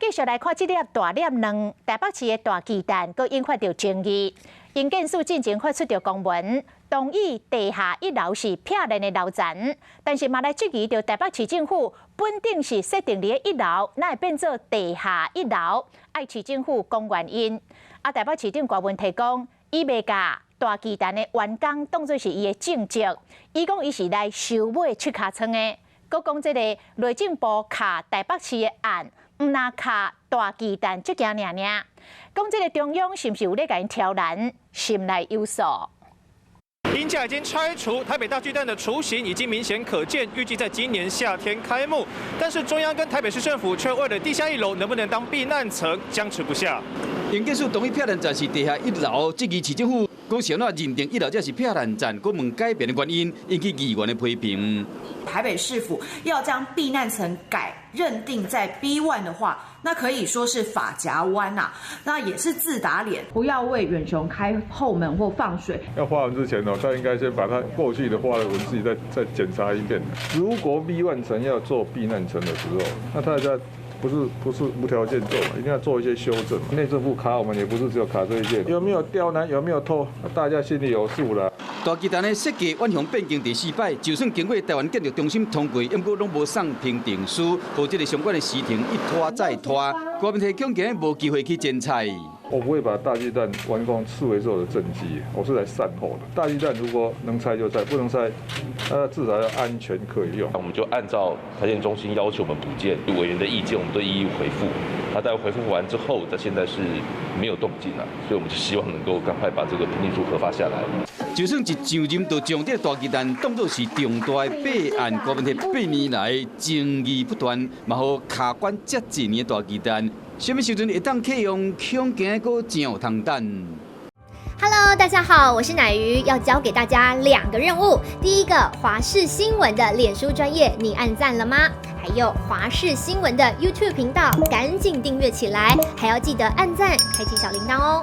继续来看这粒大粒卵，台北市的大鸡蛋，佫引发着争议。营建署进前发出着公文，同意地下一楼是撇烂的楼层，但是嘛来质疑着台北市政府本定是设定伫一楼，那会变做地下一楼，爱市政府讲原因。台北市长郭文提讲，伊袂甲大鸡蛋的员工当作是伊的正职，伊讲伊是来收买出尻川的。佫讲这个内政部卡台北市的案，毋那卡大鸡蛋这件尔。讲这个中央是不是有咧甲因挑战，心内有数。鹰架已经拆除，台北大巨蛋的雏形已经明显可见，预计在今年夏天开幕。但是中央跟台北市政府却为了地下一楼能不能当避难层僵持不下。营建署同意撇烂站是地下一楼，质疑市政府讲是安怎认定一楼才是撇烂站，佫问改变的原因，引起议员的批评。台北市府要将避难层认定在 B1 的话，那可以说是发夹弯呐，那也是自打脸。不要为远雄开后门或放水。要画完之前呢，他应该先把他过去的画的文字再检查一遍。如果 B1 层要做避难层的时候，那大家不是无条件做嘛，一定要做一些修正。内政部卡我们也不是只有卡这一件，有没有刁难，有没有偷，大家心里有数了。大鸡蛋的设计远向变更第4摆，就算经过台湾建筑中心通过，不过拢无送评定书，或者相关的时程一拖再拖，国民体恐惊无机会去剪彩。我不会把大巨蛋完工视为是我的政绩，我是来善后的。大巨蛋如果能拆就拆，不能拆，那至少要安全可以用。我们就按照台建中心要求我们补件，委员的意见我们都一一回复。那在回复完之后，现在是没有动静了，所以我们就希望能够赶快把这个评定书核发下来。就算是上任就将这大鸡蛋当作是重大的弊案，国民体8年来争议不断，嘛好卡关这几年的大鸡蛋。什么时阵会当启用？恐惊阁真有通等。Hello， 大家好，我是乃瑜，要教给大家2个任务。第一个，华视新闻的脸书专页，你按赞了吗？还有华视新闻的 YouTube 频道，赶紧订阅起来，还要记得按赞，开启小铃铛哦。